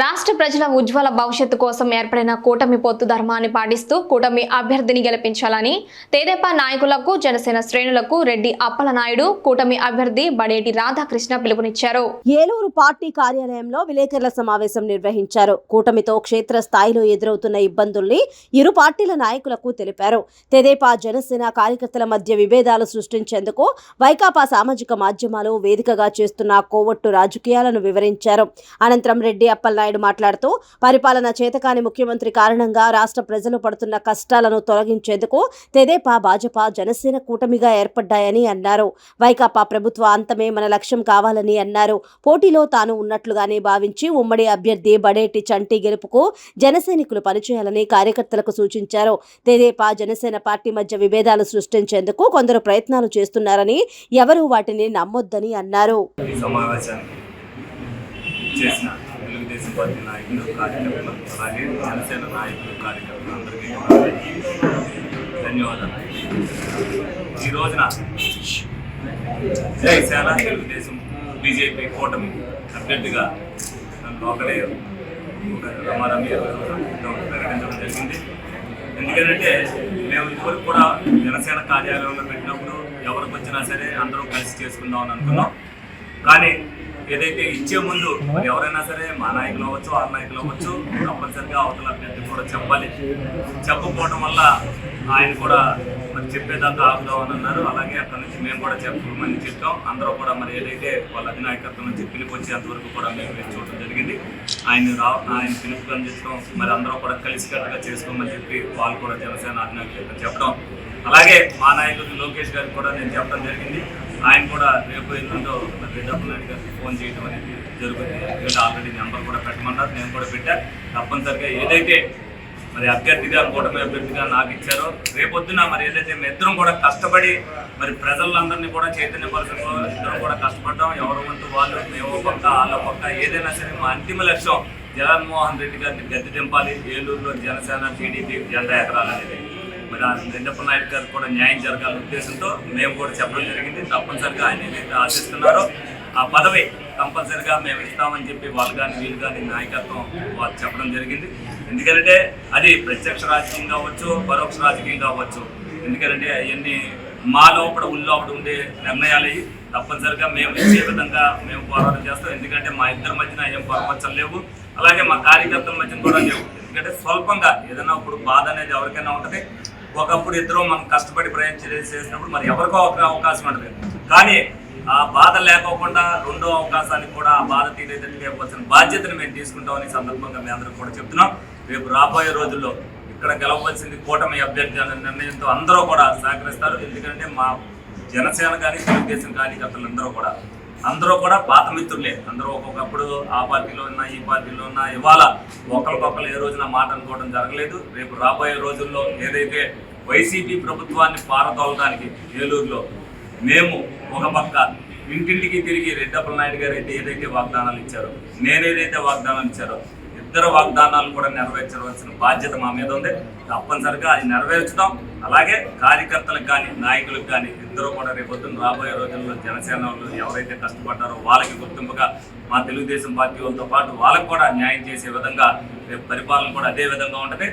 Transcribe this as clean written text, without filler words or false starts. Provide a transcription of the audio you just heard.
రాష్ట్ర ప్రజల ఉజ్వల భవిష్యత్తు కోసం ఏర్పడిన కూటమి పొత్తు ధర్మాన్ని పాటిస్తూ కూటమి అభ్యర్థిని గెలిపించాలని తెదేపా నాయకులకు జనసేన శ్రేణులకు రెడ్డి అప్పలనాయుడు కూటమి అభ్యర్థి బడేటి రాధాకృష్ణ పిలుపునిచ్చారు. ఏలూరు పార్టీ కార్యాలయంలో విలేకరుల సమావేశం నిర్వహించారు. కూటమితో క్షేత్ర స్థాయిలో ఎదురవుతున్న ఇబ్బందుల్ని ఇరు పార్టీల నాయకులకు తెలిపారు. తెదేపా జనసేన కార్యకర్తల మధ్య విభేదాలు సృష్టించేందుకు వైకాపా సామాజిక మాధ్యమాలు వేదికగా చేస్తున్న కోవట్టు రాజకీయాలను వివరించారు. అనంతరం రెడ్డి అప్పలనాయుడు మాట్లాడుతూ పరిపాలన చేతకాని ముఖ్యమంత్రి కారణంగా రాష్ట్ర ప్రజలు పడుతున్న కష్టాలను తొలగించేందుకు తెదేపా భాజపా జనసేన కూటమిగా ఏర్పడ్డాయని అన్నారు. వైకాపా ప్రభుత్వ అంతమే మన లక్ష్యం కావాలని అన్నారు. పోటీలో తాను ఉన్నట్లుగానే భావించి ఉమ్మడి అభ్యర్థి బడేటి చంటి గెలుపుకు జనసైనికులు పనిచేయాలని కార్యకర్తలకు సూచించారు. తెదేపా జనసేన పార్టీ మధ్య విభేదాలు సృష్టించేందుకు కొందరు ప్రయత్నాలు చేస్తున్నారని, ఎవరూ వాటిని నమ్మొద్దని అన్నారు. చేసిన తెలుగుదేశం పార్టీ నాయకులు కార్యకర్తలు అలాగే జనసేన నాయకులు కార్యకర్తలు అందరికీ ధన్యవాదాలు. ఈ రోజున జనసేన తెలుగుదేశం బీజేపీ కూటమి అభ్యర్థిగా నన్ను ఒకడే రమారమి ప్రకటించడం జరిగింది. ఎందుకంటే మేము ఇదివరకు కూడా జనసేన కార్యాలయంలో పెట్టినప్పుడు ఎవరికి వచ్చినా సరే అందరూ కలిసి చేసుకుందాం అని అనుకున్నాం. కానీ ఏదైతే ఇచ్చే ముందు ఎవరైనా సరే మా నాయకులు అవ్వచ్చు, ఆ నాయకులు అవ్వచ్చు, తప్పనిసరిగా అవతల అభ్యర్థి కూడా చెప్పాలి. చెప్పకపోవడం వల్ల ఆయన కూడా మరి చెప్పేదాకా ఆగుదామని అన్నారు. అలాగే అక్కడ నుంచి మేము కూడా చెప్పమని చెప్పాం. అందరూ కూడా మరి ఏదైతే వాళ్ళ అధినాయకత్వం నుంచి పిలుపు వచ్చేంతవరకు కూడా మేము వేచి చూడడం జరిగింది. ఆయన పిలుపు అందించడం, మరి అందరూ కూడా కలిసికట్టుగా చేసుకోమని చెప్పి వాళ్ళు కూడా జనసేన అధినాయకులు చెప్పడం, అలాగే మా నాయకుడు లోకేష్ గారికి కూడా నేను చెప్పడం జరిగింది. ఆయన కూడా రేపు ఎల్లుండో రెడ్డి అప్పలనాయుడు గారికి ఫోన్ చేయడం అనేది జరుగుతుంది. ఎందుకంటే ఆల్రెడీ నెంబర్ కూడా పెట్టమన్నారు, నేను కూడా పెట్టా. తప్పనిసరిగా ఏదైతే మరి అభ్యర్థిగా కూటమి అభ్యర్థిగా నాకు ఇచ్చారో రేపొద్దున మరి ఏదైతే మేము ఇద్దరం కూడా కష్టపడి మరి ప్రజలందరినీ కూడా చైతన్యపరచడంలో ఇద్దరం కూడా కష్టపడ్డాం. ఎవరి వంతు వాళ్ళు, మేము పక్క వాళ్ళ పక్క, ఏదైనా సరే మా అంతిమ లక్ష్యం జగన్మోహన్ రెడ్డి గారిని గద్దె దింపాలి, ఏలూరులో జనసేన టీడీపీ జెండా ఎగరాలనేది. మరి రెడ్డి అప్పలనాయుడు గారికి కూడా న్యాయం జరగాలనే ఉద్దేశంతో మేము కూడా చెప్పడం జరిగింది. తప్పనిసరిగా ఆయన ఏదైతే ఆశిస్తున్నారో ఆ పదవి కంపల్సరిగా మేము ఇస్తామని చెప్పి వాళ్ళు కానీ వీళ్ళు కానీ నాయకత్వం వాళ్ళు చెప్పడం జరిగింది. ఎందుకంటే అది ప్రత్యక్ష రాజకీయం కావచ్చు, పరోక్ష రాజకీయం కావచ్చు. ఎందుకంటే అవన్నీ మా లోపల ఉల్లోపల ఉండే నిర్ణయాలు తప్పనిసరిగా మేము ఇచ్చే విధంగా మేము పోరాటం చేస్తాం. ఎందుకంటే మా ఇద్దరి మధ్యన ఏం పొరపచ్చలు లేవు, అలాగే మా కార్యకర్తల మధ్యన కూడా లేవు. ఎందుకంటే స్వల్పంగా ఏదైనా ఇప్పుడు బాధ అనేది ఎవరికైనా ఉంటుంది. ఒకప్పుడు ఇద్దరు మనం కష్టపడి ప్రయత్నం చేసినప్పుడు మరి ఎవరికో ఒక అవకాశం ఉంటుంది. కానీ ఆ బాధ లేకోకుండా రెండో అవకాశానికి కూడా ఆ బాధ తీరేటట్టుగా ఇవ్వాల్సిన బాధ్యతను మేము తీసుకుంటామని సందర్భంగా మేము అందరూ కూడా చెప్తున్నాం. రేపు రాబోయే రోజుల్లో ఇక్కడ గెలవలసింది కూటమి అభ్యర్థి అనే నిర్ణయంతో అందరూ కూడా సహకరిస్తారు. ఎందుకంటే మా జనసేన కానీ తెలుగుదేశం కార్యకర్తలు అందరూ కూడా పాత మిత్రులే. అందరూ ఒక్కొక్కప్పుడు ఆ పార్టీలో ఉన్నా ఈ పార్టీలో ఉన్నా ఇవాళ ఒకరికొకరు ఏ రోజున మాట అనుకోవడం జరగలేదు. రేపు రాబోయే రోజుల్లో ఏదైతే వైసీపీ ప్రభుత్వాన్ని పారదోలడానికి ఏలూరులో మేము ఒక పక్క ఇంటింటికి తిరిగి రెడ్డి అప్పలనాయుడు గారు అయితే ఏదైతే వాగ్దానాలు ఇచ్చారో, నేనేదైతే వాగ్దానాలు ఇచ్చారో, ఇద్దరు వాగ్దానాలు కూడా నెరవేర్చవలసిన బాధ్యత మా మీద ఉంది. తప్పనిసరిగా అది నెరవేర్చుదాం. అలాగే కార్యకర్తలకు కానీ నాయకులకు కానీ ఇద్దరు కూడా రేపొద్దున రాబోయే రోజుల్లో జనసేన వాళ్ళు ఎవరైతే కష్టపడ్డారో వాళ్ళకి గుర్తింపుగా మా తెలుగుదేశం పార్టీ వాళ్ళతో పాటు వాళ్ళకు కూడా న్యాయం చేసే విధంగా రేపు పరిపాలన కూడా అదే విధంగా ఉంటుంది.